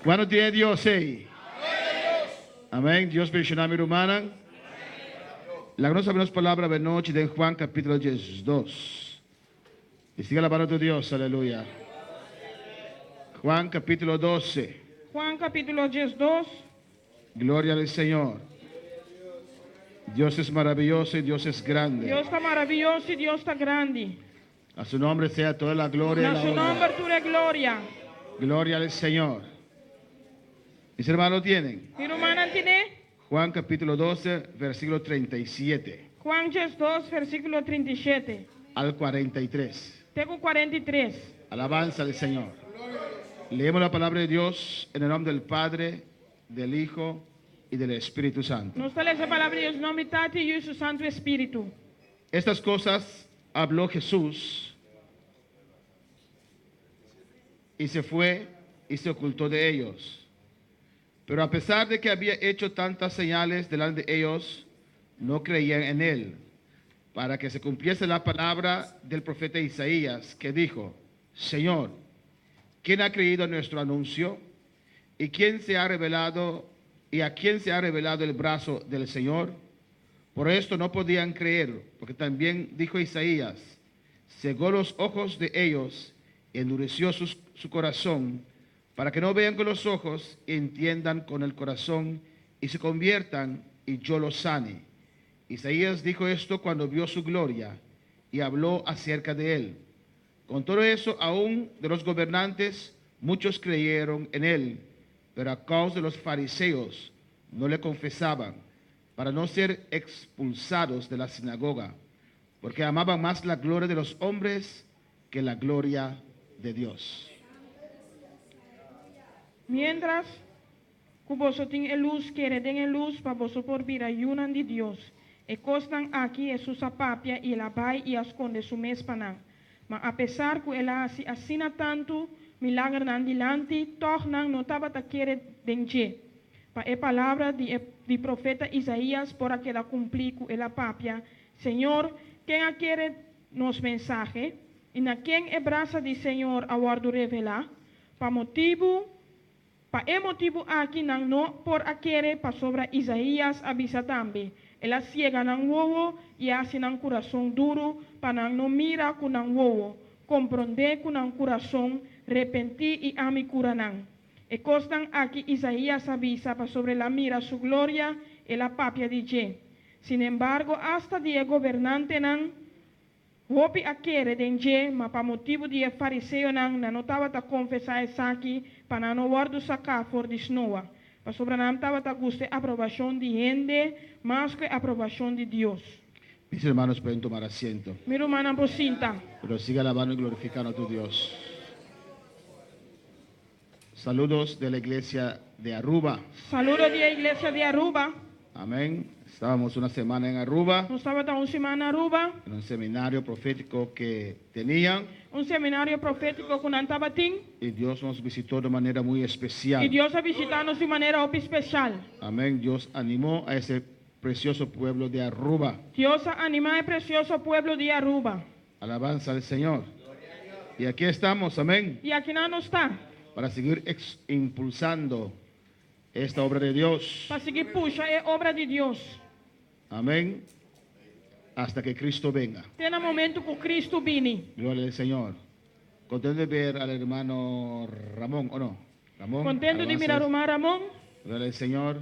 ¿Cuándo tiene Dios ahí? Amén. Dios bendiga a mi hermana. La que no sabemos palabra de noche de Juan capítulo 2. Y siga alabando a Dios, aleluya. Juan capítulo 12. Juan capítulo 2. Gloria al Señor. Dios es maravilloso y Dios es grande. Deus está maravilhoso e Deus está grande. A su nombre sea toda la gloria y Na la seu nome, honra. abertura e glória. Gloria al Señor. Mis hermanos tienen Irmã Antine, Juan capítulo 12, versículo 37 Juan 2, versículo 37. al 43. Tengo 43. Alabanza al Señor. Leemos la palabra de Dios en el nombre del Padre, del Hijo y del Espíritu Santo. Nós temos a palavra de Deus, em nome Tati e o Santo Espírito. Estas cosas habló Jesús y se fue y se ocultó de ellos. Pero a pesar de que había hecho tantas señales delante de ellos, no creían en él, para que se cumpliese la palabra del profeta Isaías, que dijo: Señor, ¿quién ha creído nuestro anuncio? ¿Y quién se ha revelado, y a quién se ha revelado el brazo del Señor? Por esto no podían creer, porque también dijo Isaías: cegó los ojos de ellos y endureció su corazón, para que no vean con los ojos y entiendan con el corazón y se conviertan y yo los sane. Isaías dijo esto cuando vio su gloria y habló acerca de él. Con todo eso, aún de los gobernantes, muchos creyeron en él, pero a causa de los fariseos no le confesaban, para no ser expulsados de la sinagoga, porque amaban más la gloria de los hombres que la gloria de Dios. Mientras que você tem luz, querem luz para você por vir a ayunan de Deus. E costam aqui e sua papia e ela vai e esconde su mês panang. Mas apesar que ela se assina tanto, milagre nan dilante, tornam não estava a querer denje. Para a palavra de profeta Isaías, por aquela cumprir com ela papia, Senhor, quem a quer nos mensagem, e na quem é braça de Senhor a guardo revelar, para motivo aqui não por aquele para sobre Isaías avisa também. Ela ciega não wowo e assim não coração duro para não mira com não wowo, compreender com não coração repentir e ami cura não. E costam aqui Isaías avisa para sobre la mira su gloria e la papia de Je. Sin embargo, hasta dia governante não hopi aquele denje, mas para motivo de fariseu não estava a confessar isso aqui para não guardo sacar for de snoa. Para sobre não estava a gustar aprovação de gente, mais que aprovação de Deus. Mis hermanos pueden tomar asiento, Mi hermana Pocinta, pero siga alabando y glorificando a tu Dios. Saludos de la iglesia de Aruba. saludo de igreja de Aruba. Amén. Estábamos una semana en Aruba, Nós estava uma semana em Aruba, en un seminario profético que tenían, seminário profético com Antabatim, y Dios nos visitó de manera muy especial. e Deus a visitar-nos de maneira especial. Amén. Dios animó a ese precioso pueblo de Aruba. Deus anima o precioso pueblo de Aruba. Alabanza al Señor. Y aquí estamos, amén, E aqui não está, para seguir impulsando esta obra de Dios. para seguir puxa, é obra de Deus. Amén. Hasta que Cristo venga. Tem um momento que Cristo vine. Gloria al Señor. Contento de ver al hermano Ramón, ¿o no? Ramón. Contento de alabanza mirar al- o mar Ramon. Gloria al Señor.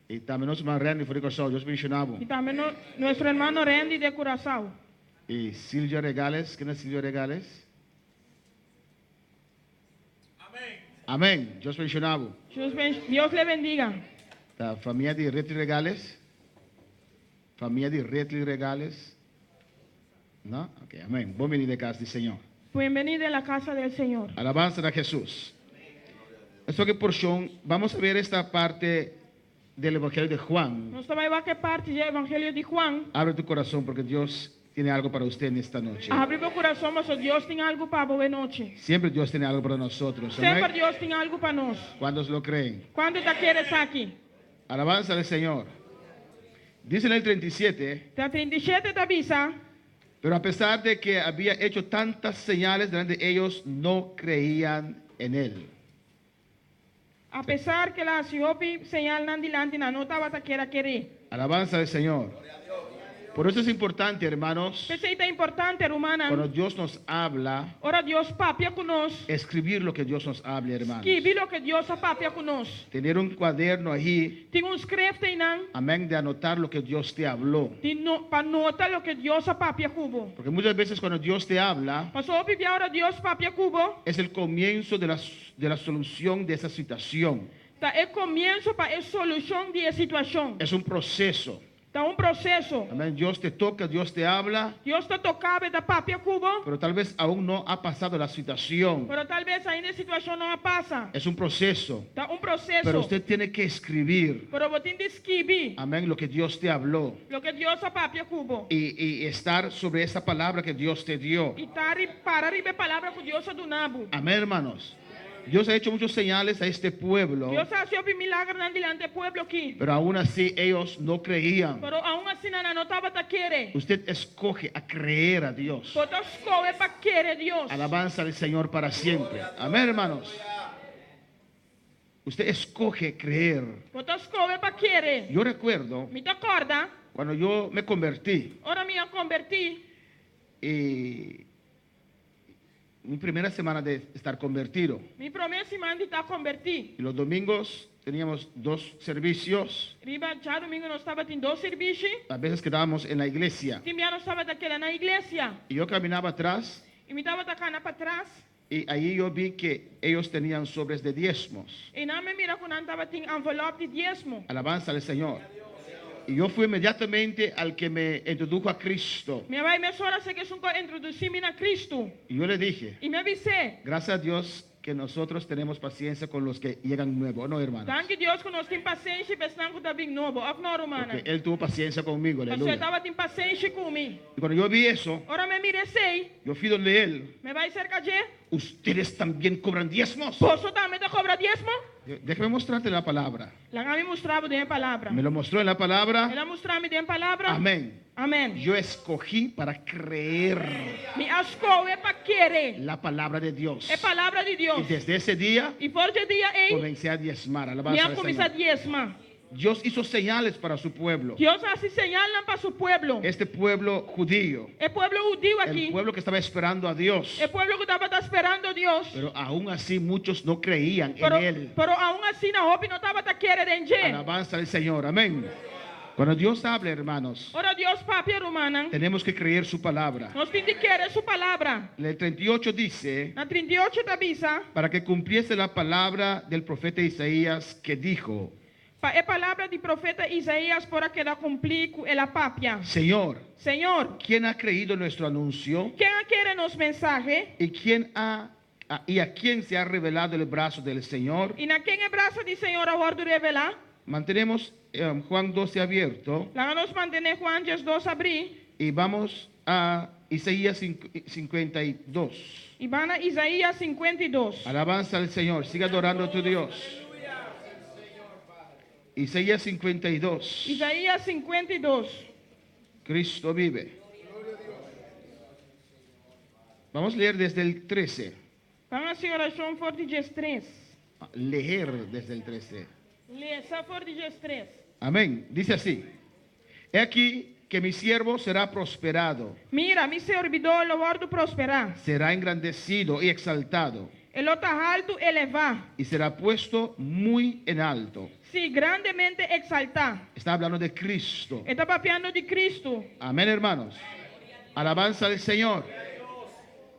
Y también nos mandan y fue con Dios bendicionado. E também nosso irmão Randy de Curaçao. Y Silvia Regales, ¿quién es Silvia Regales? Amén. Dios bendicionado. Deus lhe bendiga. La familia de Retli Regales. Familia de Retli Regales. ¿No? Ok, amén. Buen venir de casa del Señor. Bem-vindo à casa do Senhor. Alabanza a Jesús. Esto que porción, vamos a ver esta parte del Evangelio de Juan. Nós também vamos que parte do Evangelho de Juan. Abre tu corazón porque Dios tiene algo para usted en esta noche. Abre meu coração, mas Deus tem algo para boa noite. Siempre Dios tiene algo para nosotros. Sempre Amén. Deus tem algo para nós. ¿Cuántos lo creen? Quando tu queres aqui? Alabanza al Señor. Dice en el 37, Tá 37 da avisa. pero a pesar de que había hecho tantas señales delante de ellos, no creían en él. A pesar que la siopi señal nandilante na nota bata quiera querer. Alabanza del Señor. Por eso es importante, hermanos, Precisa importante, cuando rumana. Dios nos habla, Ora Dios papia kunos. escribir lo que Dios nos hable, hermanos. Kibi lo que Dios a papia kunos. Tener un cuaderno ahí, Ting un skrift inang. amén, de anotar lo que Dios te habló. Pa nota lo que Dios a papia kubo. Porque muchas veces cuando Dios te habla, Paso pipi ahora Dios papia kubo. es el comienzo de la solución de esa situación. Ta el comienzo para el solución de la situación. Es un proceso. Ta un proceso. Amén. Dios te toca, Dios te habla, Dios te tocaba da papia kubo. pero tal vez aún no ha pasado la situación. Pero tal vez ainda a situação não passa. Es un proceso. Tá um processo. Pero usted tiene que escribir, Pero botin de esquibi. amén, lo que Dios te habló. Lo que Deus a papia cubo. Y estar sobre esa palabra que Dios te dio. E para ribe palavra que Deus do nabo. Amén, hermanos. Dios ha hecho muchos señales a este pueblo, Deus ha sido milagre na dilante pueblo aqui. pero aún así ellos no creían. Pero aún assim não tava ta querer. Usted escoge a creer a Dios. Botas escolhe para querer Deus. Alabanza al Señor para siempre. Amén, hermanos. Usted escoge creer. Botas escolhe para querer. Yo recuerdo Me te acorda? cuando yo me convertí, Ora me converti. y mi primera semana de estar convertido. Me promessa mandi ta converti. Y los domingos teníamos 2 servicios. Riba já domingo nós estava em 2 serviços. A veces quedábamos en la iglesia. Timbiano estava daquela na igreja. Y yo caminaba atrás E me estava tacando para trás. y allí yo vi que ellos tenían sobres de diezmos. E não me mira quando estava tem envelope de diezmo. Alabanza al Señor. Y yo fui inmediatamente al que me introdujo a Cristo. Minha mãe me sogra se que sun introduzir-me na Cristo. Y yo le dije, E me avisei. gracias a Dios que nosotros tenemos paciencia con los que llegan nuevos, ¿no, hermanos? Danke Deus que nós temos paciência para estar com o bem novo. Of não, romana. Porque Él tuvo paciencia conmigo, Você aleluya. estava tem paciência comigo. Y cuando yo vi eso, Ora me mirei. yo fui donde Él. Me vai cercar de. ¿Ustedes también cobran diezmos? Posso também te cobrar diezmo? Déjame mostrarte la palabra. Lá me mostrava de palavra. Me lo mostró en la palabra. Ela mostrava-me de palavra. Amén. Amém. Yo escogí para creer Me escolhe para querer. la palabra de Dios. É palavra de Deus. Y desde ese día E por que dia ei? comencé a diezmar. Me Alabanza al começar a Señor. diezma. Dios hizo señales para su pueblo. Deus assim señala para seu pueblo. Este pueblo judío. É pueblo judío aqui. El pueblo que estaba esperando a Dios. É pueblo que estava esperando a Deus. Pero aún así muchos no creían Pero, en Él. pero aún assim na hope não estava querendo em gente. Alabanza al Señor. Amén. Cuando Dios habla, hermanos, Ora Deus papi romana. tenemos que creer su palabra. Nós temos que querer sua palavra. En el 38 dice, Na 38 da bisa, para que cumpliese la palabra del profeta Isaías que dijo, é palavra de profeta Isaías para que ela cumprir com ela papia. Señor, Senhor, ¿quién ha creído nuestro anuncio? quem quer nos mensagem? ¿Y a quién se ha revelado el brazo del Señor? E na quem é braço de Senhor a ordem revelar? Mantenemos Juan 12 abierto Lá nós mantemos Juan 2 abrir. y vamos a Isaías 52. E vai na Isaías 52. Alabanza al Señor, siga adorando a tu Dios. Isaías 52. Isaías 52. Cristo vive. Vamos a leer desde el 13. Vamos a oração for de 3. Leer desde el 13. Lê, só for de 3. Amén. Dice así. He aquí que mi siervo será prosperado, Mira, mi servidor lo guardo prosperar. será engrandecido y exaltado, El otro alto elevar. y será puesto muy en alto. Sí, grandemente exaltar. Está hablando de Cristo. Está papiando de Cristo. Amén, hermanos. Alabanza al Señor.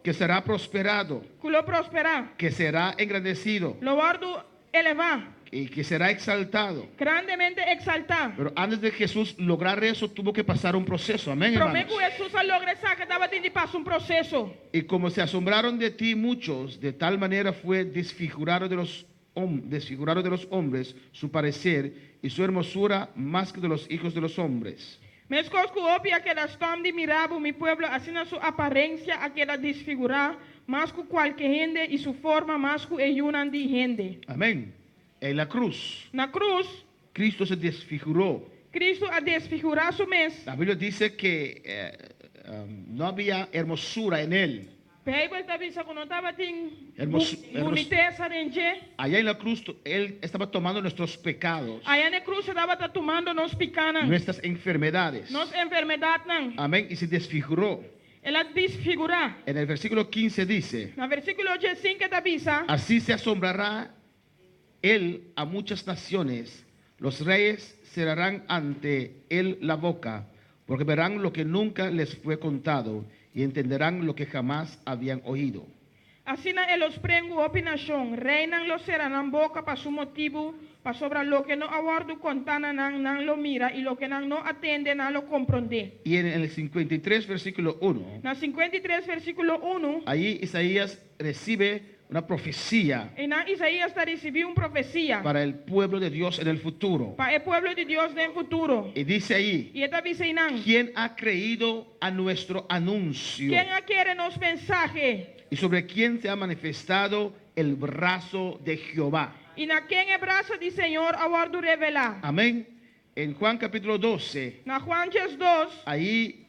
Que será prosperado, Que lo prosperar. que será engrandecido Lo guardo elevar. y que será exaltado. Grandemente exaltar. Pero antes de Jesús lograr eso, tuvo que pasar un proceso. Amén, hermanos. Prometo Jesus a lograr essa que estava tendo de passo um processo. Y como se asombraron de ti muchos, de tal manera fue desfigurado de los hombres su parecer y su hermosura más que de los hijos de los hombres. Mesmo que opia aquela storm de mirabo, mi pueblo, assim na sua aparência, aquela desfigurar, mas com qualquer gente e sua forma, mas com eunan de gente. Amén. En la cruz, Na cruz, Cristo se desfiguró. Cristo a desfigurar su mes. La Biblia dice que no había hermosura en él. Bijbel tabisa kuno tabating Hermos- bunitesa denje. Allá en la cruz, Él estaba tomando nuestros pecados, Allá na cruz estava tomando nos picanan, nuestras enfermedades. nos enfermedad nan. Amén. Y se desfiguró. Ela desfigura. En el versículo 15 dice, Na versículo 5 tabisa. así se asombrará Él a muchas naciones. Los reyes cerrarán ante Él la boca, porque verán lo que nunca les fue contado y entenderán lo que jamás habían oído. Assim na elos prengu opinasyon, reinan lo seranan boca pa su motivo, pa sobra lo que no awardu contana nan lo mira y lo que nan no atende nan lo comprende. Y en el 53 versículo 1, Na 53 versículo 1, ahí Isaías recibe una profecía e na Isaías ta recibiu uma profecia para el pueblo de Dios en el futuro. para el pueblo de Dios en futuro. Y dice ahí, E esta dice nan, ¿quién ha creído a nuestro anuncio? quem quiere nos mensaje? Y sobre quién se ha manifestado el brazo de Jehová. E na quem é braço de Senhor awardu revelar. Amén. En Juan capítulo 12, Na Juan 2, ahí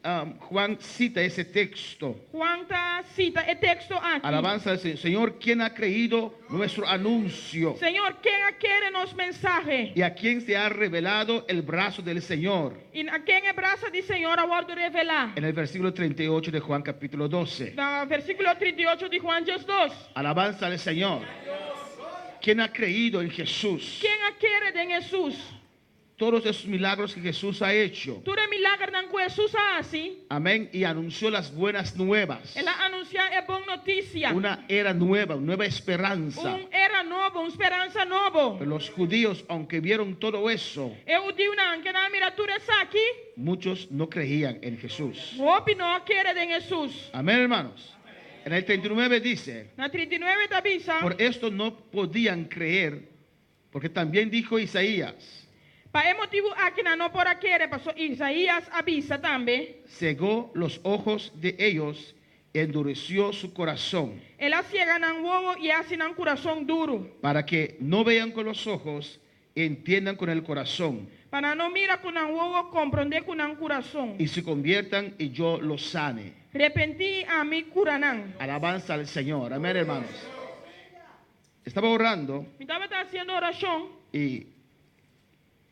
Juan cita ese texto. Juan ta cita e texto aqui. Alabanza al Señor, ¿quién ha creído nuestro anuncio? Senhor, quem quiere nos mensaje? Y a quién se ha revelado el brazo del Señor. E na quem é braço de Senhor awardu revelar. En el versículo 38 de Juan capítulo 12. Na versículo 38 de Juan 2. Alabanza al Señor. ¿Quién ha creído en Jesús? Quem quiere de Jesus? Todos esos milagros que Jesús ha hecho. Tudo milagre nan ku Jesus assim. Amén. Y anunció las buenas nuevas. Ela anuncia é bom notícia. Una era nueva, una nueva esperanza. Era novo, esperança novo. Pero los judíos, aunque vieron todo eso, Eu digo nan que na miratura aqui, muchos no creían en Jesús. hope não quiere de Jesus. Amén, hermanos. En el 39 dice, Na 39 da bisa, por esto no podían creer, porque también dijo Isaías, pa é motivo aqui na não por querer, pastor Isaías avisa também. cegó los ojos de ellos, endureció su corazón, Ela ciega nan ovo e assim nan coração duro. para que no vean con los ojos, entiendan con el corazón, Para não mira com nan ovo, compreender com nan coração. y se conviertan y yo los sane. Repenti a mi curanan. Alabanza al Señor. Amén, hermanos. Estaba orando Me estava haciendo oração. y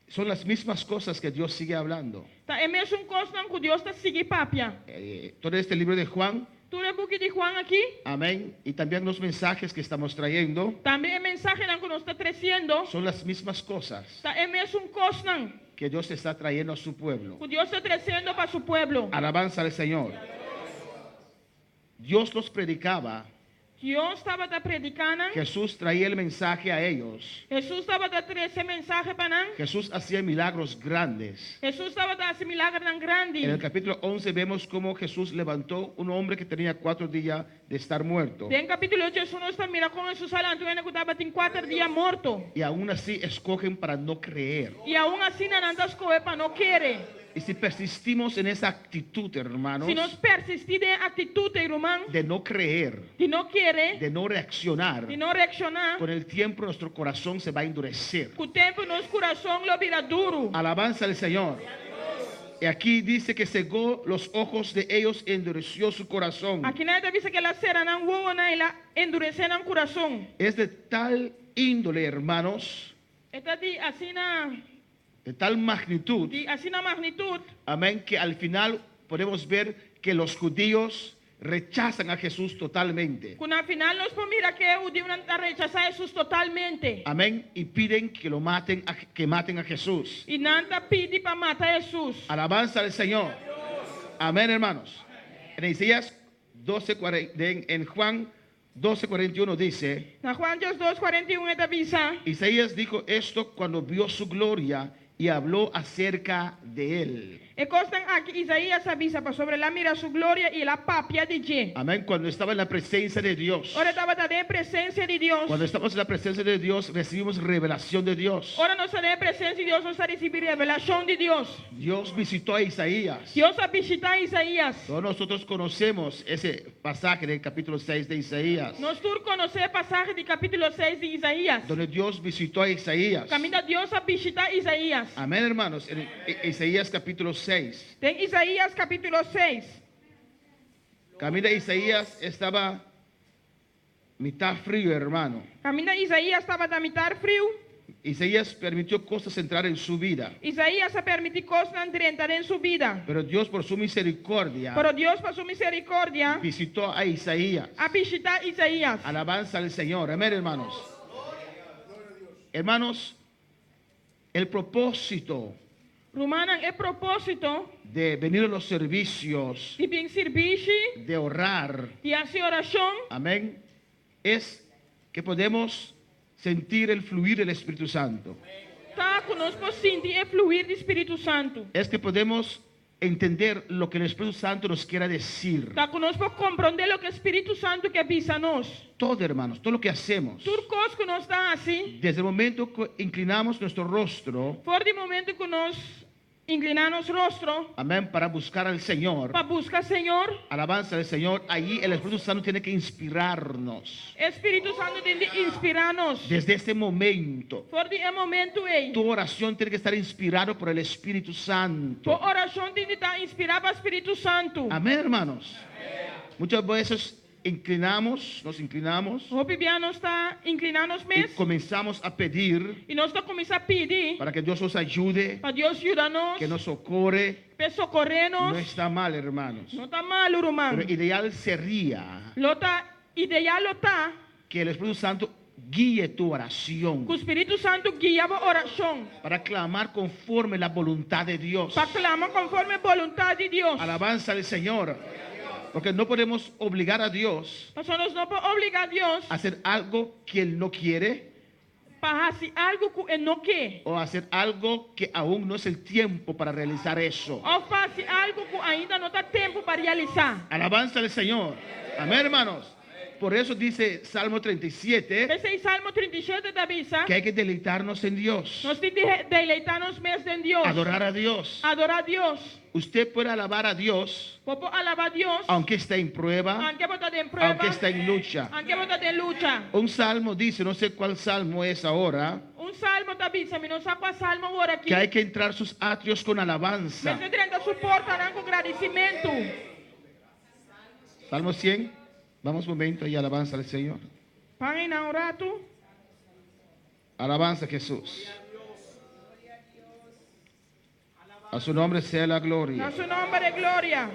son las mismas cosas que Dios sigue hablando. Tá é mesmo coisa que Deus está seguindo papia. Todo este libro de Juan, Tu lê book de Juan aqui? amén, y también los mensajes que estamos trayendo, Também é mensagem que nós está trazendo. son las mismas cosas Tá é mesmo coisa que Dios está trayendo a su pueblo. que Deus está trazendo para seu pueblo. Alabanza al Señor. Dios los predicaba, Deus estava predicando. Jesús traía el mensaje a ellos, Jesus estava trazendo esse mensagem para nós. Jesús hacía milagros grandes. Jesus estava trazendo milagre tão grande. En el capítulo 11 vemos cómo Jesús levantó un hombre que tenía 4 días de estar muerto. Tem capítulo 8, Jesus está mira com Jesus falando que estava tem 4 dias morto. Y aún así escogen para no creer. E aún assim não andas comer para não querer. Y si persistimos en esa actitud, hermanos, Se nós persistir em atitude, irmão, de no creer, de não querer, de no reaccionar, de não reaccionar, con el tiempo nuestro corazón se va a endurecer. com o tempo nosso coração lo vira duro. Alabanza al Señor. Y aquí dice que cegó los ojos de ellos e endureció su corazón. Aqui na diz que ela será não voa na ela endurecer no coração. Es de tal índole, hermanos, Está de assim de tal magnitud, na magnitude, amén, que al final podemos ver que los judíos rechazan a Jesús totalmente. que na final nós podemos mirar que o Deus não rechazar Jesus totalmente. Amén. Y piden que lo maten, que maten a Jesús. E não está pedindo para matar Jesus. Alabanza al Señor. Amén, hermanos. En Isaías 12, en Juan 12:41 dice, Na Juan 2:41 está avisa. Isaías dijo esto cuando vio su gloria y habló acerca de él. E constan aqui Isaías avisa para sobre la mira su gloria e la papia de Je. Amén. Cuando estaba en la presencia de Dios. Ora estava em presença de Deus. Cuando estamos en la presencia de Dios, recibimos revelación de Dios. Ora nós estamos em presença de Deus, nós estamos recebendo revelação de Deus. Dios visitó a Isaías. Deus a visitar Isaías. Todos nosotros conocemos ese pasaje del capítulo 6 de Isaías, Nós todos conhecemos a passagem de capítulo 6 de Isaías. donde Dios visitó a Isaías. Caminha Deus a visitar Isaías. Amén, hermanos. En Isaías capítulo 6. Tem Isaías capítulo 6. Camina Isaías estaba mitad frío, hermano. Camina Isaías estava da mitad frio. Isaías permitió cosas entrar en su vida. Isaías a permitir coisas entrar em sua vida. Pero Dios por su misericordia Pero Deus, por sua misericórdia, visitó a Isaías. a visitar Isaías. Alabanza al Señor. Amén, hermanos. Hermanos, el propósito Romanan é propósito de venir a los servicios, de vir servir, de orar, de fazer oração, amén, es que podemos sentir el fluir del Espíritu Santo. tá conosco sentir e fluir do Espírito Santo. Es que podemos entender lo que el Espíritu Santo nos quiera decir. Tá conosco compreender o que o Espírito Santo quer dizer a nós. Todo, hermanos, todo lo que hacemos, Tudo coisa que nós dá assim, desde el momento que inclinamos nuestro rostro, for de momento que nós inclinamos rostro amén, para buscar al Señor, para buscar Senhor, alabanza al Señor, allí el Espíritu Santo tiene que inspirarnos. Espírito Santo tem de inspirar-nos. Desde ese momento, For de momento aí, tu oración tiene que estar inspirado por el Espíritu Santo. tua oração tem de estar inspirada para o Espírito Santo. Amén, hermanos. Muchas veces nos inclinamos O Bibiano está inclinando os y meses comenzamos a pedir e nós estamos começando a pedir para que Dios nos ayude, para Deus ajudar-nos, que nos socorre. para socorrer-nos. No está mal, hermanos. Não está mal, irmão. Pero ideal sería Lo tá ideal lo tá que el Espíritu Santo guíe tu oración que o Espírito Santo guiava a oração para clamar conforme la voluntad de Dios. para clamar conforme a vontade de Deus. Alabanza al Señor. Porque no podemos obligar a Dios Nós não podemos obrigar Deus a hacer algo que Él no quiere para fazer algo que Ele não quer, o a hacer algo que aún no es el tiempo para realizar eso. ou fazer algo que ainda não está tempo para realizar. Alabanza al Señor. Amén, hermanos. Por eso dice Salmo 37 Esse é Salmo 37 da Bisa. que hay que deleitarnos en Dios, Nós temos de deleitar-nos mesmo em Deus. adorar a Dios. Adorar a Deus. Usted puede alabar a Dios Popo alabar a Deus. aunque esté en prueba, Aunque você está em prova. aunque esté en lucha. Aunque você está em luta. Un salmo dice, no sé cuál salmo es ahora, Salmo da Bisa, mas não sabe qual salmo agora aqui. que hay que entrar sus atrios con alabanza. Mas entra suportarão com agradecimento. Salmo 100, vamos un momento y alabanza al Señor. Parem na um rato. Alabanza a Jesús. A su nombre sea la gloria. Na seu nome de glória.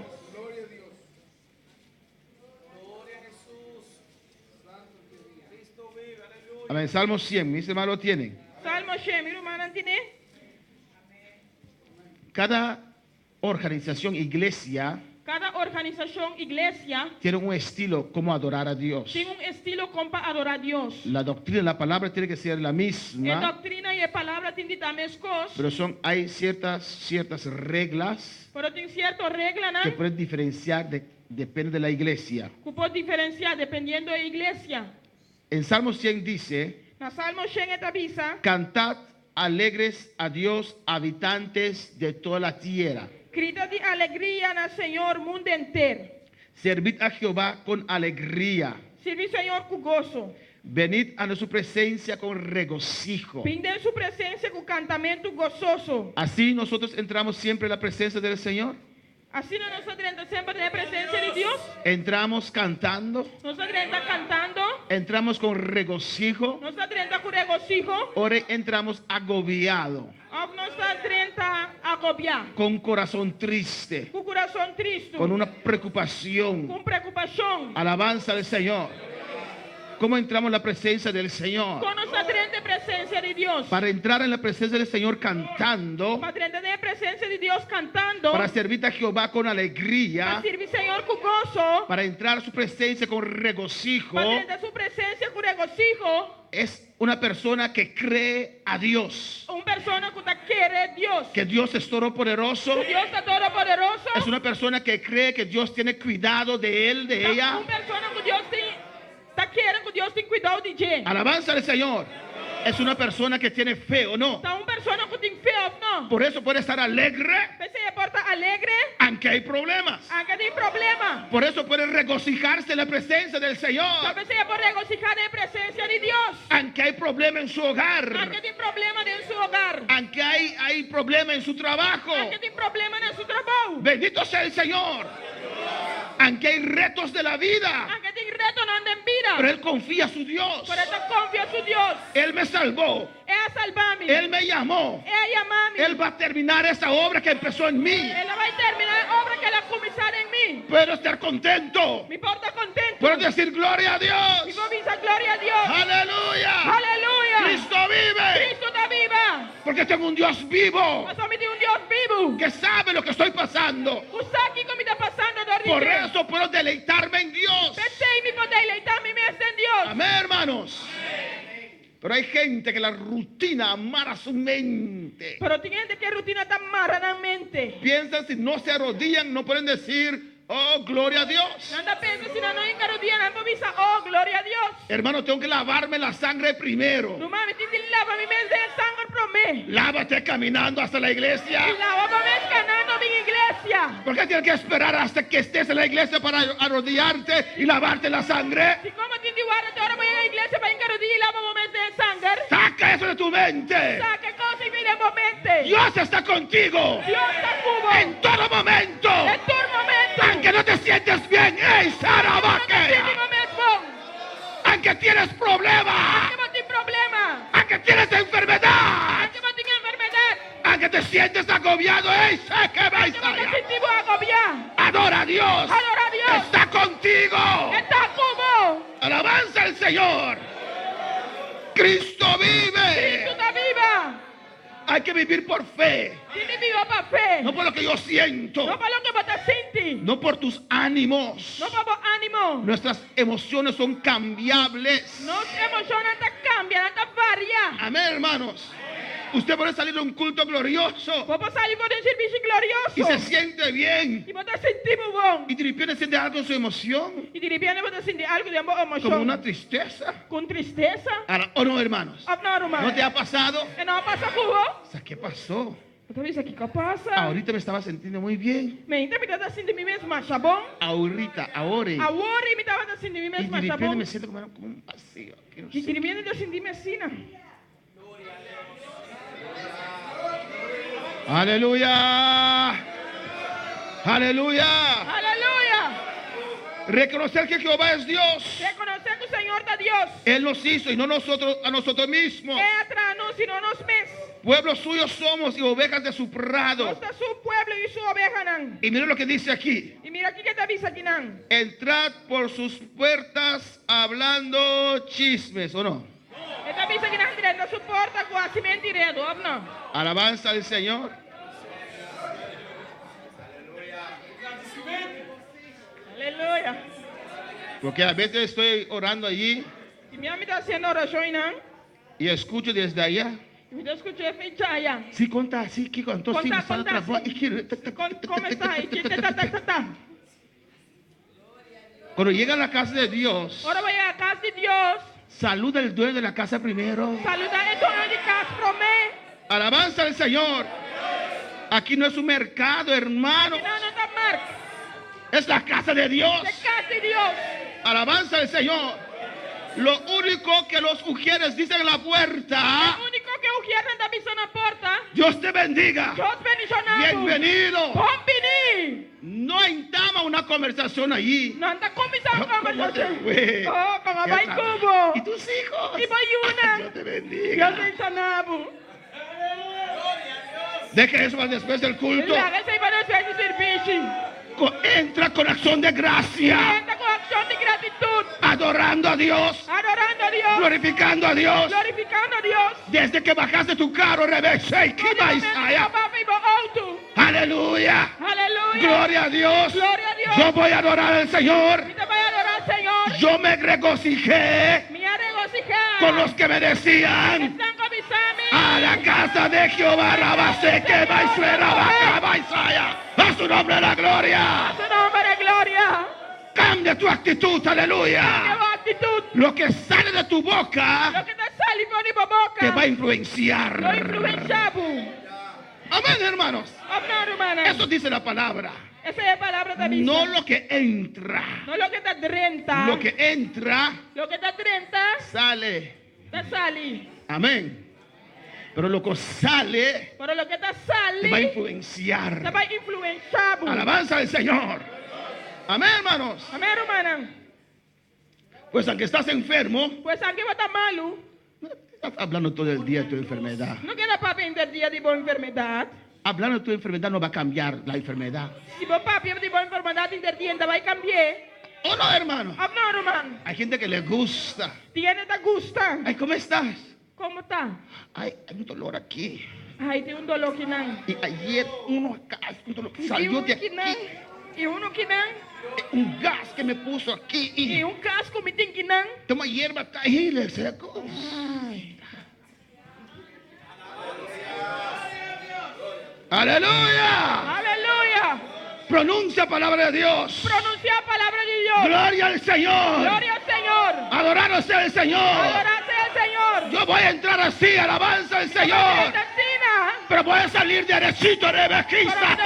Amén. Salmo 100, mis hermanos lo tienen. Salmo 100, irmã Antine. Cada organización, iglesia, Cada organização, igreja, tiene un estilo como adorar a Dios. tem estilo como para adorar a Deus. La doctrina, la palabra tiene que ser la A misma, doutrina e a palavra tem de dar as coisas. pero hay ciertas reglas Pero tem certa regra, que né? pueden diferenciar, depende de la iglesia. Que pode diferenciar dependendo da igreja. En Salmo 100 dice, Na Salmo 100 avisa, cantad alegres a Dios, habitantes de toda la tierra. grita de alegria na Senhor mundo inteiro. Servid a Jehová con alegría. Sirve Senhor com gozo. Venid a su presencia con regocijo. Vinde em sua presença com cantamento gozoso. Así nosotros entramos siempre en la presencia del Señor. Assim nós estamos sempre na presença de Deus. Entramos cantando, Nós estamos cantando. entramos con regocijo, Nós estamos com regocijo. ahora entramos agobiado, Ou nós estamos agobiar. con corazón triste, Com coração triste. con una preocupación. Com preocupação. Alabanza al Señor. ¿Cómo entramos en la presencia del Señor? Quando nós estamos na presença de Deus. Para entrar en la presencia del Señor cantando, Para entrar na presença de Deus cantando. para servir a Jehová con Para alegría, servir Senhor com gozo. para entrar a su presencia con regocijo, Para entrar sua presença com regocijo. es una persona que cree a Dios, Persona que está querendo Deus. que Dios es todopoderoso. Deus está todo poderoso. Es una persona que cree que Dios tiene cuidado de él, de ella. Persona que Deus está querendo que Deus tem cuidado de gente. Alabanza al Señor. Es una persona que tiene fe o no. Então, persona que tem fé ou não. Por eso puede estar alegre Você porta alegre, aunque hay problemas. aunque tem problema. Por eso puede regocijarse en la presencia del Señor Então, você pode regocijar na presença de Deus. aunque hay problema en su hogar, Aunque tem problema em seu hogar. aunque hay problema en su trabajo. Aunque tem problema no seu trabalho. Bendito sea el Señor. Aunque hay retos de la vida, Anche ting reto non den vida. pero él confía a su Dios. Por eso confía su Dios. Él me salvó. E a salvarmi. Él me llamó. E a chiamarmi. Él va a terminar esa obra que empezó en mí. E la vai terminare l'opera che l'ha cominciata in me. Puedo estar contento. Mi porta contento. Puedo decir gloria a Mi Dios. può dire gloria a Dio. Aleluya. Alleluia. Cristo vive. Cristo da viva. Porque tengo un Dios vivo Ma sono di un Dio vivo. que sabe lo que estoy pasando. Tu sai che come sta passando da Por ridere. eso puedo deleitarme en Dios. Per te mi potei leitarmi messo in Dio. Amén, hermanos. Pero hay gente que la rutina amarra su mente. Però ti gente che rutina t'ammara la mente. Piensan si no se arrodillan, no pueden decir, oh, gloria a Dios. Non da penso se non in carodia non può oh gloria a Dio. Hermano, tengo que lavarme la sangre primero. Tu mamma ti lava mi mese il sangue per me. Lávate caminando hasta la iglesia. Ti lava per me scanando in iglesia. ¿Por qué tienes que esperar hasta que estés en la iglesia para arrodillarte y lavarte la sangre? Siccome ti guarda ora vai in iglesia per in carodia lava per me il sangue. Saca eso de tu mente. Sa che cosa mi viene mente. Dios está contigo Dio sta cubo. en todo momento. È tu il momento. Aunque no te sientes bien, ¡ey, Sarabaque! Aunque tienes problemas, Anche ti problema. aunque tienes enfermedad, Anche ti enfermedad. aunque te sientes agobiado, ¡ey, sé que vais Anche ti allá! sentivo agobiare. Adora a Dios, Adora a Dios. está contigo. Sta cubo. Alabanza al Señor. Cristo Cristo vive. da viva. Hay que vivir por fe, Ti vivo per fe. no por lo que yo siento, Non per lo che potrà senti. no por tus ánimos. Non per animo. Nuestras emociones son cambiables. Non emozione non cambia, non varia. Amén, hermanos. Usted puede salir de un culto glorioso Può passare per un servizio y glorioso. se siente bien. Ti potrà sentire buono. Y de repente siente algo en su emoción, E di ripiene potrà sentire algo di como emozione. una tristeza. Con tristezza. ¿O no, hermanos? Abnormal. ¿No te ha pasado? E non passa cubo. O sea, ¿qué pasó? Potrei dire che passa. Ahorita me estaba sintiendo muy bien. Mentre mi dava sentire mesmo a sabon. Ahorita, ahora. A ori mi dava da sentire Y mesmo de a repente sabon. me siento como un vacío. Que no E sé. ti riviene da sentire messina. Aleluya. Aleluya. Alleluia. Reconocer que Jehová es Dios. Reconocer que o Senhor da Dios. Él nos hizo y no nosotros a nosotros mismos. É atrás nós e não nós mesmos. Pueblos suyos somos y ovejas de su prado. Nós da seu pueblo e sua oveja não. Y miren lo que dice aquí. E mira aqui que está vista aqui não. Entrad por sus puertas hablando chismes, ¿o no? Está vista aqui não direto, não suporta com a semente direto, ou não? Alabanza al Señor. Aleluia. Porque a veces estoy orando allí E minha me está fazendo oração não. y escucho desde allá. E me está escutando fechaia. Sí, conta así, que contó sí, me sale otra voz. Como está aí? Que tá. Cuando llega a la casa de Dios, Ora vai à casa de Deus. saluda al dueño de la casa primero. Saluda o dono de casa para mim. Alabanza al Señor. Aquí no es un mercado, hermano. Não está marca. Es la casa de Dios. É casa de Deus. Alabanza al Señor. Lo único que los ujieres dicen en la puerta: O único que eu quero está pisando na porta. Dios te bendiga. Deus bendicionado. Bienvenido. Bom venir. No entama una conversación allí. Não está começando a ¿Cómo te conversação. fue? Oh, como ¿Qué vai tal? cubo. ¿Y tus hijos? E vai una. Dios te Deus bendiga. bendicionado. Deje eso para después del culto. Ele recebe os vezes serviço. Entra con acción de gracia. Entra com ação de gratidão. Adorando a Dios. Adorando a Deus. Glorificando a Dios. Glorificando a Deus. Desde que bajaste tu carro, Rebeca, y Isaías. Alto. Aleluya. Aleluia. Gloria a Dios. Glória a Deus. Yo voy a adorar al Señor. Te vai adorar ao Senhor. Yo me regocijé Me regocijar. con los que me decían: Estão com exame. a la casa de Jehová, Rabase, que va y suena, vaca, va y saya. A su nombre la gloria. Seu nome é glória. Cambia tu actitud, Que aleluya. atitude. Lo que sale de tu boca Lo que está saliendo de boca. te va a influenciar. Lo influenciado. Amén, hermanos. Amém, hermana. Eso dice la palabra. Essa é a palavra da Bíblia. No lo que entra. Não lo que está dentro. Lo que entra Lo que está dentro. sale. Está sali. Amén. Pero lo que sale Pero lo que está te va a sali. influenciar. Te vai influenciar. Alabanza al Señor. Amén, hermanos. Amén, hermana. Pues aunque estás enfermo, Pues aunque va a estar malo, estás hablando todo el día de tu enfermedad. no queda papi en el día de boa enfermedad. Hablando de tu enfermedad no va a cambiar la enfermedad. Si vos papi de boa enfermedad en el día, va a cambiar. ¿O no, hermano? No, hermano. Hay gente que le gusta. Tiene te gusta. Ay, ¿cómo estás? ¿Cómo está? Ay, hay un dolor aquí. Ay, tiene un dolor que no. Y ayer uno acá, un dolor que Y salió uno de que aquí. no. Y uno que no. Un gas que me puso aquí. Y un casco me tiene que no. Toma hierba caí, le seco. Ay. Aleluya. Aleluya. Pronuncia palabra de Dios. Pronuncia palabra de Dios. Gloria al Señor. Gloria al Señor. Adorado sea el Señor. Adorarte al Señor. Yo voy a entrar así, alabanza al Señor. Pero voy a salir derechito de Bequista.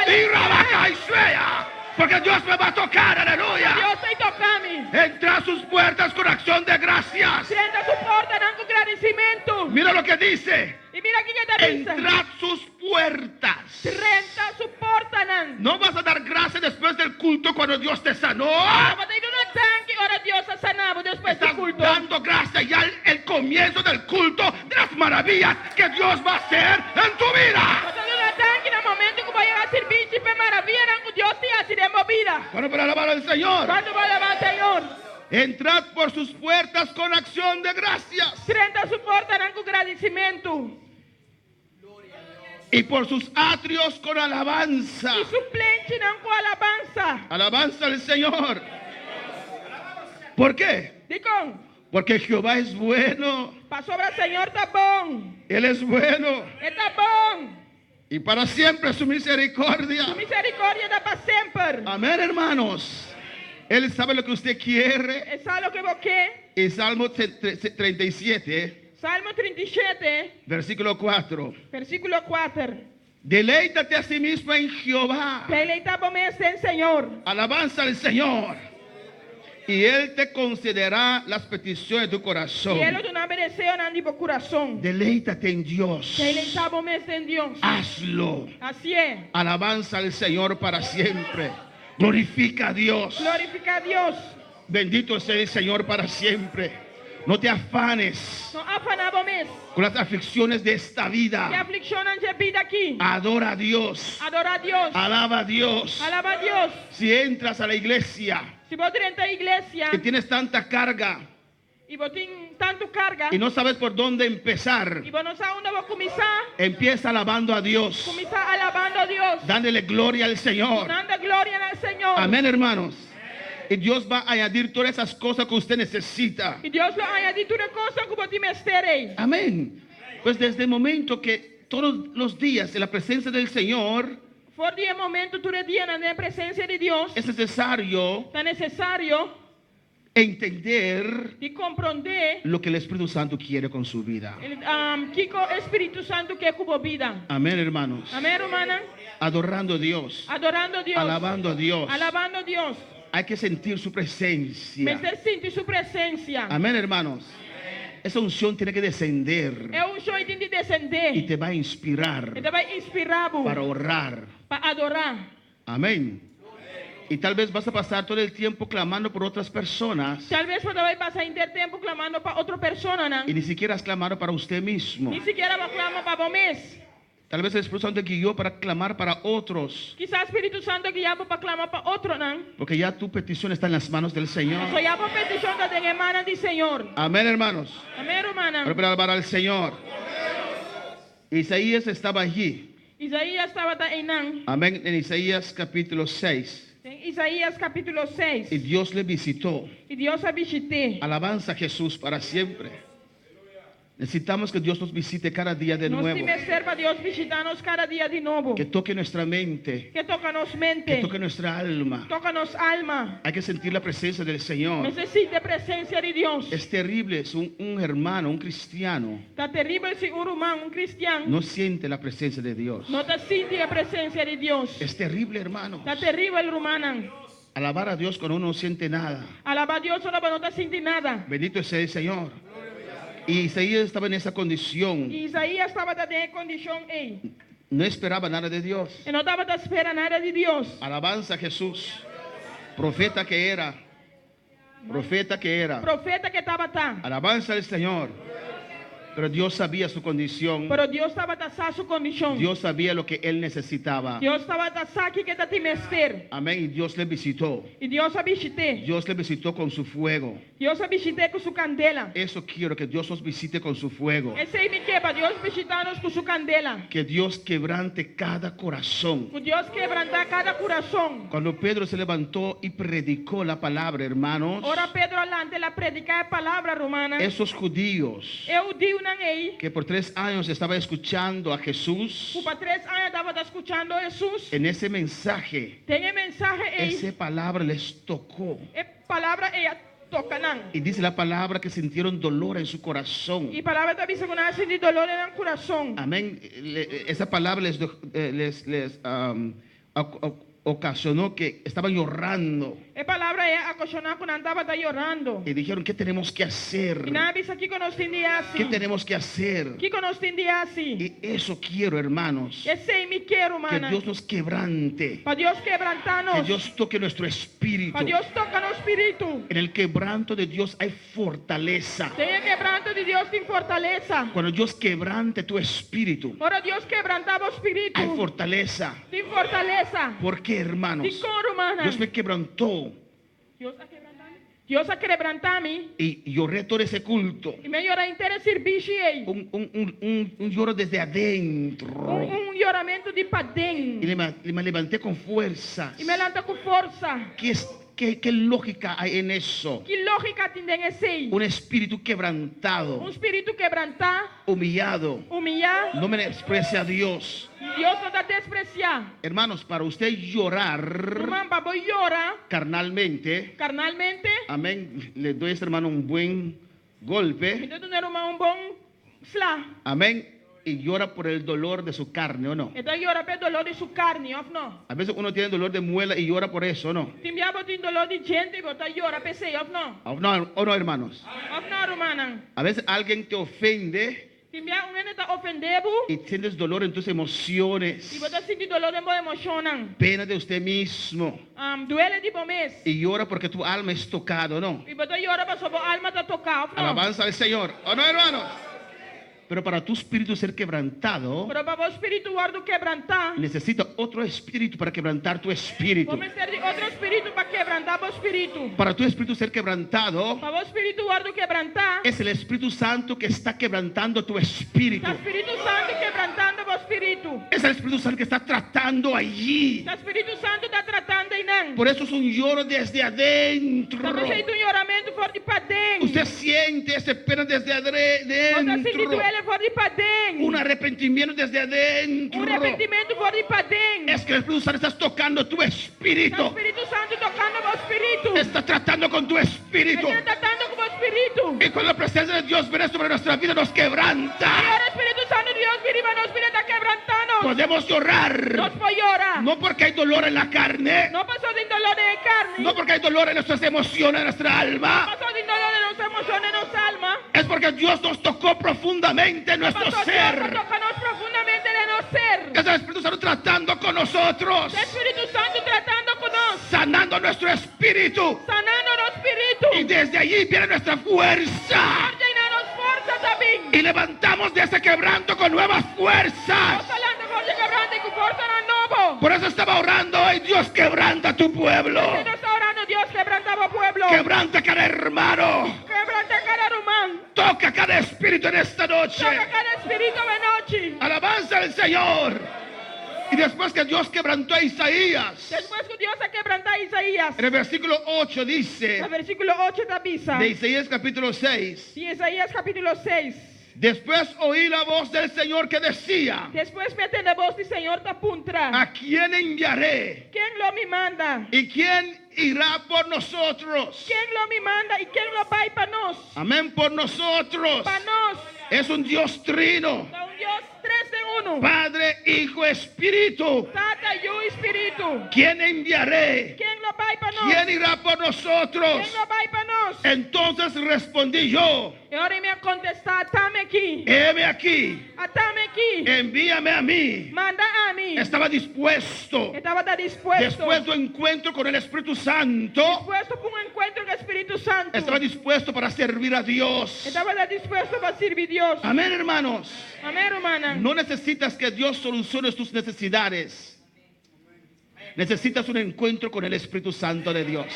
Y Rabaca y Suea. Porque Dios me va a tocar, aleluya. Dios te tocami. Entra a sus puertas con acción de gracias. Sienta su porta con agradecimiento. Mira lo que dice. Y mira aquí que te dice. Entrad sus puertas. Renta su porta nan. No vas a dar gracias después del culto cuando Dios te sanó. Como te digo una tanque, ahora Dios ha sanado después Estás del culto. dando gracias ya el comienzo del culto de las maravillas que Dios va a hacer en tu vida. Cuando digo una tanque, en el momento que vaya a servir, si me maravilla, Dios te hace de movida. Bueno, para alabar al Señor. Cuando va a alabar al Señor. Entrad por sus puertas con acción de gracias. Renta su porta con agradecimiento. Y por sus atrios con alabanza. Y su plenche con alabanza. Alabanza al Señor. ¿Por qué? Digo, Porque Jehová es bueno. para sobre el Señor está bon. Él es bueno. Está bon. Y para siempre su misericordia. Su misericordia está para siempre. Amén, hermanos. Él sabe lo que usted quiere. ¿Es algo que busqué? En Salmo 37, Salmo 37, versículo 4. versículo 4. Deleítate a sí mismo en Jehová. Deleitamos en el Señor. Alabanza al Señor. Y Él te concederá las peticiones de tu corazón. Y Él te un deseo en mi corazón. Deleítate en Dios. Deleitamos en Dios. Hazlo. Así es. Alabanza al Señor para siempre. Glorifica a Dios. Glorifica a Dios. Bendito sea el Señor para siempre. No te afanes No afanamos con las aflicciones de esta que vida. aflicción en vida aquí. Adora a Dios. Adora a Dios. Alaba a Dios. Alaba a Dios. Si entras a la iglesia Si vos tenés a iglesia que tienes tanta carga y vos tienes tanto carga y no sabes por dónde empezar, y vos no sabes dónde vos comenzar, empieza alabando a Dios. comienza alabando a Dios. Dándole gloria al Señor. Dando gloria al Señor. Amén, hermanos. Y Dios va a añadir todas esas cosas que usted necesita. Y Dios lo ha añadido una cosa que vos te mereces. Amén. Pues desde el momento que todos los días en la presencia del Señor Por el momento tú tienes en la presencia de Dios. es necesario Es necesario entender de comprender lo que el Espíritu Santo quiere con su vida. el Kiko Espíritu Santo que cubo vida. Amén, hermanos. Amén, hermana. Adorando a Dios. Adorando a Dios. Alabando a Dios. Alabando a Dios. Hay que sentir su presencia. Me sentir su presencia. Amén, hermanos. Esa unción tiene que descender Es un show de descender. y te va a inspirar Te va a inspirar para orar. para adorar. Amén. Y tal vez vas a pasar todo el tiempo clamando por otras personas Tal vez cuando vas a ir tiempo clamando para otra persona, ¿no? y ni siquiera has clamado para usted mismo. Ni siquiera va a clamar para vos mismo. Tal vez el Espíritu Santo te guió para clamar para otros, Quizás Espíritu Santo guiaba para clamar para otro, ¿no? porque ya tu petición está en las manos del Señor. Soy por petición de la hermana del Señor. Amén, hermanos. Amén, hermana. Ahora para alabar al Señor. Isaías estaba allí. Isaías estaba en Amén. En Isaías capítulo 6. Isaías capítulo 6. Y Dios le visitó. Y Dios ha visitado. Alabanza a Jesús para siempre. Necesitamos que Dios nos visite cada día de Nos nuevo. me serva Dios visitarnos cada día de nuevo. Que toque nuestra mente. Que toca nos Que mente. toque nuestra alma. Toca nos alma. Hay que sentir la presencia del Señor. Necesita presencia de Dios. Es terrible, es un hermano, un cristiano. Está terrible si un humano, un cristiano, No siente la presencia de Dios. no te siente la presencia de Dios. Es terrible, hermano. Está terrible el humano. Alabar a Dios cuando uno no siente nada. Alaba a Dios solo no te siente nada. Bendito sea el Señor. Y Isaías estaba en esa condición. Y Isaías estaba en condición ahí. No esperaba nada de Dios. Y no estaba a esperar nada de Dios. Alabanza a Jesús. Profeta que era. Profeta que era. Profeta que estaba tá. Alabanza al Señor. Pero Dios sabía su condición. Pero Deus estava a sua condição. Dios sabía lo que él necesitaba. Deus estava a aqui que está te mester. Amén. Y Dios le visitó. E Deus a visite. Dios le visitó con su fuego. Deus a visite com sua candela. Eso quiero, que Dios nos visite con su fuego. Esse aí me quebra. Deus visitar-nos com sua candela. Que Dios quebrante cada corazón. Que Deus quebrantar cada coração. Cuando Pedro se levantó y predicó la palabra, hermanos, Ora Pedro alante la predicar a palavra romana. esos judíos Eu digo não ei. que por 3 años estaba escuchando a Jesús, Por 3 anos estava escutando Jesus. en ese mensaje, Tem mensagem aí. esa palabra les tocó. É palavra é toca não. Y dice la palabra que sintieron dolor en su corazón. E palavra da bisa quando sente dolor no coração. Amén. Esa palabra ocasionó que estaban llorando É palavra é apaixonar quando andava chorando. y dijeron, ¿qué tenemos que hacer? E na bisa aqui quando entendia ¿Qué assim. tenemos que hacer? Que quando entendia assim. Y eso quiero, hermanos, Esse aí me quero, que mana. Dios nos quebrante, Para Deus que quebrantar-nos. Dios toque nuestro espíritu. Para Deus tocar no espírito. En el quebranto de Dios hay fortaleza. Tenha quebranto de Deus tem fortaleza. Cuando Dios quebrante tu espíritu, Ora Deus quebrantava o espírito. hay fortaleza. Tem fortaleza. ¿Por qué, hermanos? Tem coro, mana. Dios me quebrantó Deus a quebrantar-me. Deus a quebrantar-me. y lloré todo ese culto. E melhor inteira serviço aí. Un lloro desde adentro. Choramento de para Y dentro. me levanté con fuerza. E me levanta com força. ¿Qué lógica hay en eso? Que lógica tem esse aí? Un espíritu quebrantado, Espírito quebrantar, humillado, humilhar. no menosprecia a Dios. Deus não dá despreciar. Hermanos, para usted llorar Irmão, para você chorar carnalmente, carnalmente, amén, le doy a este hermano un buen golpe, então tu não bom slá. amén, y llora por el dolor de su carne, ¿o no? Então chora pelo dolor de sua carne, ou não? A veces uno tiene dolor de muela y llora por eso, ¿o no? Timbiabo tem dolor de gente e botar chora pelo ou não? ¿O no, hermanos? Ou não, romana? A veces alguien te ofende Timbiabo um está ofendendo y sientes dolor en tus emociones, e botar sentir dolor de boa emoção. pena de usted mismo, Duele de bom mês. y llora porque tu alma es tocado, ¿no? E botar chora para sua alma tá tocar, ou não? Alabanza al Señor, ¿o no, hermanos? Pero para tu espíritu ser quebrantado, Pero para o espírito guardo quebrantar, necesita otro espíritu para quebrantar tu espíritu. vamos ter de outro espírito para quebrantar o espírito. Para tu espíritu ser quebrantado, Para o espírito guardo quebrantar, es el Espíritu Santo que está quebrantando tu espíritu. está o Espírito Santo quebrantando o espírito. Es el Espíritu Santo que está tratando allí. O Espírito Santo está tratando aí não. Por eso es un lloro desde adentro. Está feito choramento forte para dentro. Usted siente ese pena desde Você sente adentro. ele forte para dentro. Un arrepentimiento desde adentro. Arrependimento forte para dentro. Es que el Espíritu Santo está tocando tu Está o espíritu. Espírito Santo tocando o espírito. Está tratando con tu espíritu. Está tratando com o espírito. Y cuando la presencia de Dios viene sobre nuestra vida, nos E quebranta. o Espírito Santo de Deus vira nos vira está quebrantando. Podemos llorar. Nos pode llorar. No porque hay dolor en la carne. Não passou de dolor de carne. No porque hay dolor en nuestras emociones, en nuestra alma. Passou de dolor de nossa emoção, de nossa alma. Es porque Dios nos tocó profundamente en nuestro Passou Deus ser. toca-nos profundamente de nosso ser. Es el Espíritu Santo tratando con nosotros. O Espírito Santo tratando conosco. Sanando nuestro espíritu. Sanando o espírito. Y desde allí viene nuestra fuerza. Ordenanos força também. Y levantamos de ese quebranto con nuevas fuerzas. Falando força quebrante e com força na novo. Por eso estaba orando hoy. Dios quebranta tu pueblo. Se nós está orando, Deus quebrantava o pueblo. Quebranta cada hermano. Quebranta cada romano. Toca cada espíritu en esta noche. Toca cada espírito de noite. Alabanza al Señor. Y después que Dios quebrantó a Isaías, Depois que Deus a quebrantar Isaías. en el versículo 8 dice, No versículo 8 da Bisa. de Isaías capítulo 6, De Isaías capítulo 6. después oí la voz del Señor que decía, Depois me atende a voz do Senhor da puntra. ¿a quién enviaré? Quem lo me manda? ¿Y quién irá por nosotros? Quem lo me manda e quem lo vai para nós? Amén, por nosotros. Para nós. Es un Dios trino, É Deus 3 em 1. Padre, Hijo, Espíritu. Tata e o Espírito. ¿Quién enviaré? Quem lo vai para nós? ¿Quién irá por nosotros? Quem lo vai para nós? Dios. Entonces respondí yo, E ora ele me contestar, atame aqui. heme aquí, Atame aqui. envíame a mí. Manda a mim. Estaba dispuesto, Estava dispuesto. después de un encuentro con el Espíritu Santo, Dispuesto para um encontro com o Espírito Santo. estaba dispuesto para servir a Dios. Estava dispuesto para servir Deus. Amén, hermanos. Amém, hermana. No necesitas que Dios solucione tus necesidades. Necesitas un encuentro con el Espíritu Santo de Dios.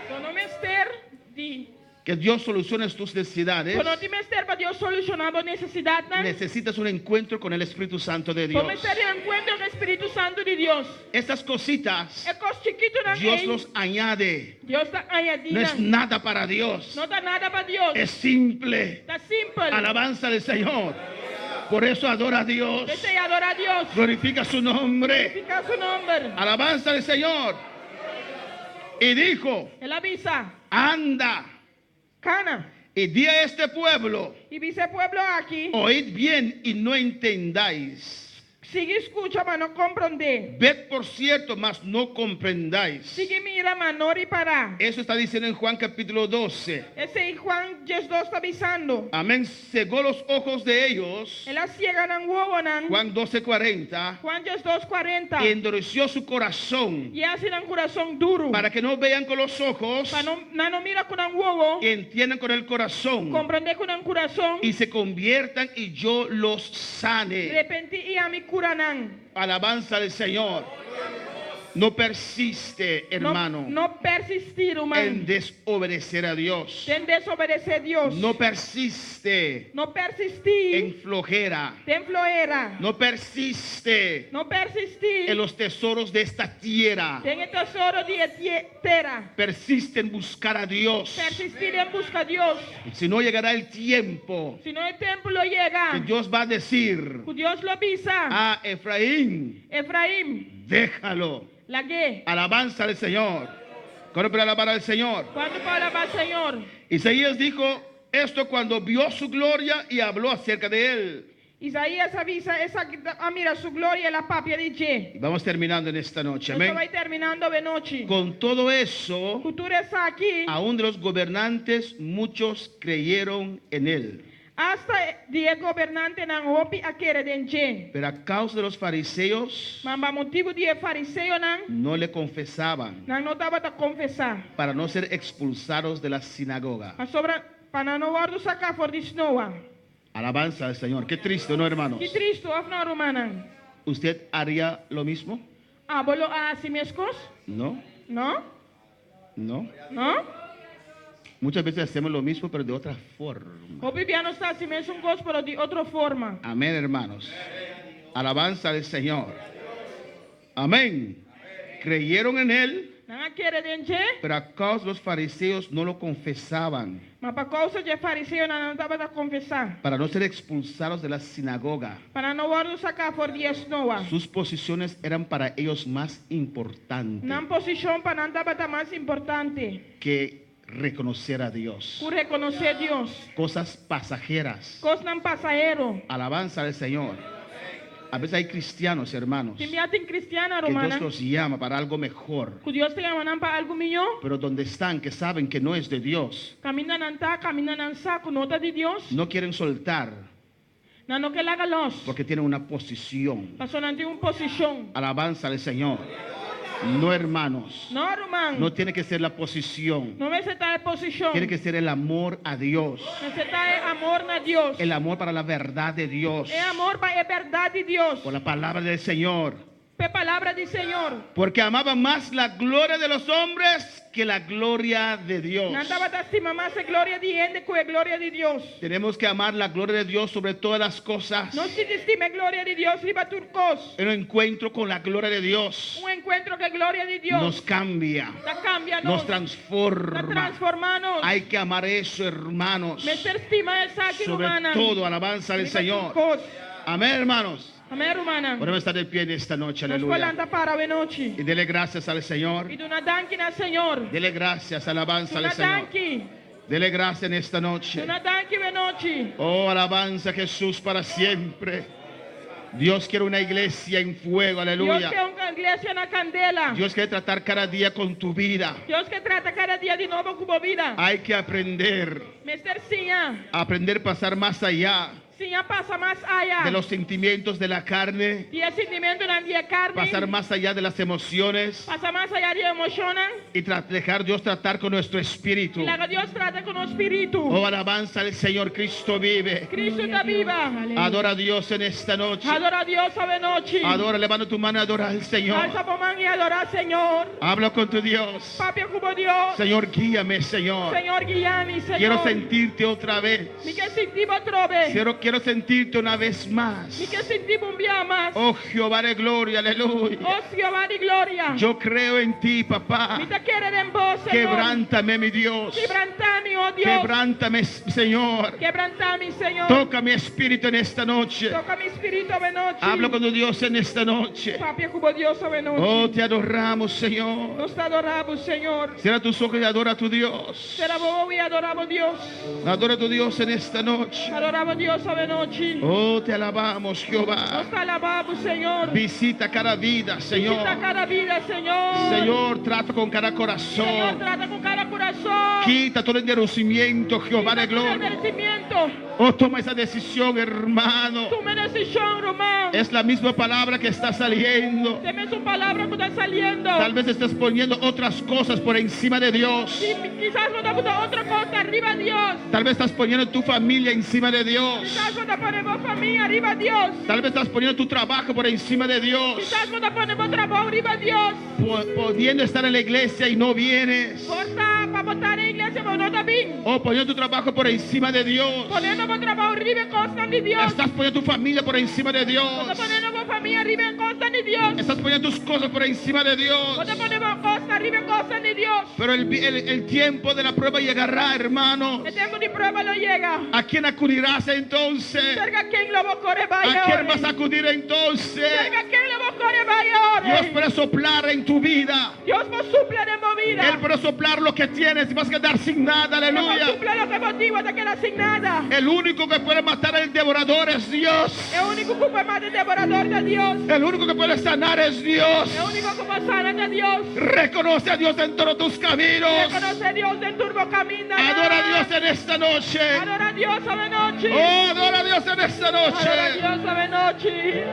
Quando mister de Que Dios solucione tus necesidades. quando te mister para Deus solucionar a necessidade, né? Necesitas un encuentro con el Espíritu Santo de Dios. Como mister encontro com o Espírito Santo de Deus. Estas cositas É coisa chiquito na Dios lei. los añade. Deus está No añadida. es nada para Dios. Não dá nada para Deus. Es simple. Está simples. Alabanza del Señor. Por eso adora a Dios. Deixa adorar a Deus. Glorifica su nombre. Fica seu nome. Alabanza del Señor. Y dijo, Ele avisa. anda Cana. y di a este pueblo, E vice pueblo aqui. oíd bien y no entendáis. Sigue escucha, mas não compreender. Ved por cierto, mas no comprendáis. Sigue mira, mas não reparar. Eso está diciendo en Juan capítulo 12. Esse aí Juan 12 está avisando. Amén. Cegó los ojos de ellos. Ela ciega não uovo não. Juan 12:40. Juan 12:40. Y endureció su corazón E assim um coração duro. para que no vean con los ojos Para não mira com um uovo. y entiendan con el corazón Compreender com um coração. y se conviertan y yo los De sane. repente e a me cura não. Alabanza del Señor. No persiste, hermano, Não persistir, en humano. desobedecer a Dios. Tem desobedecer a Deus. No persiste Não persistir. en flojera. Tem floeira. No persiste Não persistir. en los tesoros de esta tierra. Tem tesouro de terra. Persiste en buscar a Dios. Persistir em busca de Deus. Si no llegará el tiempo Se não o tempo lo llega. que Dios va a decir Que Deus lo avisa. a Efraín, Efraim, déjalo. lagué. Alabanza al Señor. ¿Cuándo para alabar al Señor? Quando para o Senhor. Isaías dijo esto cuando vio su gloria y habló acerca de él. Isaías avisa essa mira sua glória e a papia de Je. Vamos terminando en esta noche. Isso Amén. vai terminando a noite. Con todo eso, Cultura está aqui. aún de los gobernantes, muchos creyeron en él. Hasta dia governante não hopi a querer de Je. Pero a causa de los fariseos, Mas para motivo de fariseu não no le confesaban não estava a confessar. para no ser expulsados de la sinagoga. Mas sobre para não guardo sacar for de snowa. Alabanza al Señor. Qué triste, ¿no, hermanos? Que triste of na romana. ¿Usted haría lo mismo? Abolo a si mescos? No, Não? no. Não? Muchas veces hacemos lo mismo, pero de otra forma. O bibiano está assim mesmo pero de outra forma. Amén, hermanos. Alabanza al Señor. Amén. Creyeron en él, Não a querer de Je. pero a causa de los fariseos no lo confesaban Mas para causa de fariseu não estava a confessar. para no ser expulsados de la sinagoga. Para não guardo sacar for de snowa. Sus posiciones eran para ellos más importantes Não posição para não estava mais importante. que reconocer a Dios. Por reconhecer Deus. Cosas pasajeras. Coisa não passageiro. Alabanza al Señor. A veces hay cristianos, hermanos, Se me atem cristiana que Dios romana. los llama para algo mejor, Que Deus te llama para algo melhor. pero donde están, que saben que no es de Dios, Camina não tá, camina não saco, nota de Deus. no quieren soltar Não que laga los. porque tienen una posición. Passou não tem posição. Alabanza al Señor. No, hermanos, Não, romano. no tiene que ser la posición, Não necessita posição. tiene que ser el amor a Dios, Necessita amor na Deus. el amor para la verdad de Dios, É amor para a verdade de Deus. por la palabra del Señor, Pe palavra do Senhor. porque amaban más la gloria de los hombres que la gloria de Dios. Não estava a estima mais a glória de gente que a glória de Deus. Tenemos que amar la gloria de Dios sobre todas las cosas. Não se estima a glória de Deus riba turcos. Un encuentro con la gloria de Dios Encontro que a glória de Deus. nos cambia, Da cambia nos Da transforma. transforma-nos. Hay que amar eso, hermanos, Me ser estima essa aqui sobre humana. todo. Alabanza del Señor. Amén, hermanos. Amém, romana. Podemos estar de pie en esta noche, Nós aleluya. falando para a noite. Y dele gracias al Señor. E do nadanki na Senhor. Dele gracias, alabanza Do al Señor. nadanki. Dele gracias en esta Do noche. nadanki a noite. Oh, alabanza a Jesús para siempre. Dios quiere una iglesia en fuego, Deus aleluya. quer iglesia na candela. Dios quiere tratar cada día con tu vida. Deus que trata cada dia de novo com a vida. Hay que aprender, Mister Sinha. aprender a pasar más allá Sinha passa mais allá. de los sentimientos de la carne, De sentimento na minha carne. pasar más allá de las emociones Passa mais allá de emociones. y dejar Dios tratar con nuestro espíritu. E lá Deus trata com o espírito. Oh, alabanza al Señor, Cristo vive. Cristo está viva. Adora a Dios en esta noche. Adora a Deus esta noite. Adora, levanta tu mano, adora al Señor. Alça a mão e adorar Senhor. Habla con tu Dios. Papi como Deus. Señor, guíame, Señor. Senhor guia-me, Senhor. Quiero sentirte otra vez. Me quer sentir outra vez. Quiero sentirte una vez más. Me quer sentir dia mais. Oh, Jehová de gloria, aleluya. Oh Jeová de glória. Yo creo en ti, papá. Me te querer em vós, Senhor. Quebrántame, mi Dios. Quebranta-me, oh Deus. Quebrántame, Señor. Quebranta-me, Senhor. Toca mi espíritu en esta noche. Toca mi espírito esta noite. Hablo con tu Dios en esta noche. Papi como Deus esta noite. Oh, te adoramos, Señor. Nos te adoramos, Senhor. Cierra tus ojos y adora a tu Dios. Será bom e adoramos Deus. Adora a tu Dios en esta noche. Adoramos Deus esta noite. Oh, te alabamos, Nos Jehová. te alabamos, Senhor. Visita cada vida, Señor. Visita cada vida, Senhor. Señor, trata con cada Senhor, corazón. trata com cada coração. Quita todo endurecimiento, Jehová de Quita todo gloria. endurecimiento. Oh, toma esa decisión, hermano. Toma decisão, irmão. Es la misma palabra que está saliendo. Temos uma palavra que está saliendo. Tal vez estás poniendo otras cosas por encima de Dios. E quizás não dá outra coisa arriba de Deus. Tal vez estás poniendo tu familia encima de Dios. Quizás não ponemos família arriba de Deus. Tal vez estás poniendo tu trabajo por encima de Dios. Quizás não ponemos trabalho arriba de Deus. Pudiendo estar en la iglesia y no vienes. Força para botar em igreja, mas não está bem. O poniendo tu trabajo por encima de Dios. Ponendo meu trabalho arriba em costa de Deus. Estás poniendo tu familia por encima de Dios. Estou ponendo minha família arriba em costa de Deus. Estás poniendo tus cosas por encima de Dios. Estou ponendo costa arriba em costa de Deus. Pero el tiempo de la prueba llegará, hermanos. O tempo de prova não chega. ¿A quién acudirás entonces? Cerca quem lo vou correr vai ¿A quién vas a acudir entonces? Cerca quem lo vou correr vai Dios puede soplar en tu vida. Deus vos supla de minha vida. Él puede soplar lo que tienes y vas a quedar sin nada, Deus vos aleluya. supla lo que vos digo, te queda sem nada. El único que puede matar al devorador es Dios. É o único que pode matar o devorador de Deus. El único que puede sanar es Dios. É o único que pode sanar de Deus. Reconoce a Dios en todos tus caminos. Reconoce a Deus em turbo caminho. Adora a Dios en esta noche. Adora a Deus esta noite. Oh, adora a Dios en esta Adora a noche. Deus esta noite.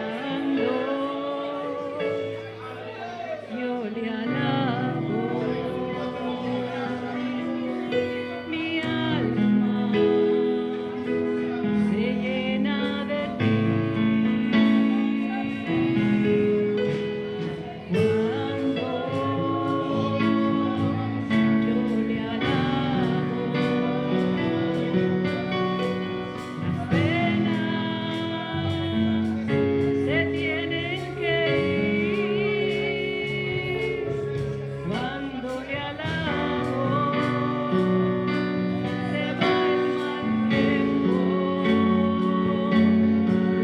Yo le alabo, mi alma se llena de ti. Cuando yo le alabo, las penas se tienen que ir. Cuando le alabo, se va el mal tiempo,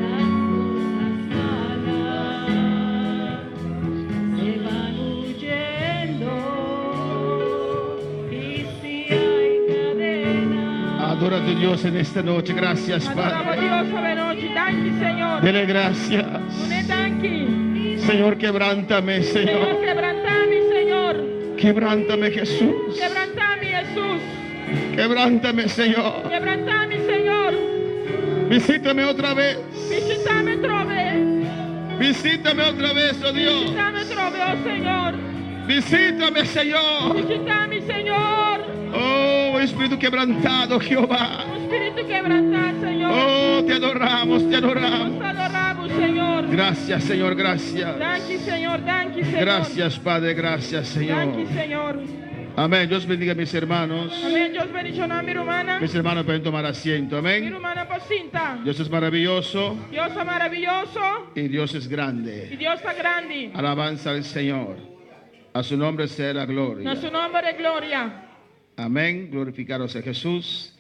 las cosas malas se van huyendo. Y si hay cadena, Adora a tu Dios en esta noche. Gracias, Adoramos Padre. Deus esta noite. Danke, Senhor. Dele gracias. Não é danke. Señor, quebrántame, Senhor, Señor. quebrantame, Senhor. Quebrántame, Jesús. Quebrantame, Jesus. Quebrántame, Señor. Quebrantame, Senhor. Visítame otra vez. Visitame outra vez. Visítame otra vez, oh Dios. Visitame outra vez, oh Senhor. Visítame, Señor. Visitame, Senhor. Oh, Espíritu quebrantado, Jehová. O Espírito quebrantado, Senhor. Oh, te adoramos, te Nós adoramos. te adoramos, Senhor. Gracias, Señor, gracias. Danke, Senhor. Danke, Senhor. Gracias, Padre, gracias, Señor. Danke, Senhor. Amén. Dios bendiga a mis hermanos. Amém. Deus bendiga a minha irmã. Mis hermanos pueden tomar asiento. Minha Amén. irmã Pacinta. Dios es maravilloso Deus é maravilhoso y Dios es e grande. Deus é grande. Alabanza al Señor. A su nombre sea la gloria. Nosso nome é glória. Amén. Glorificaros a Jesús.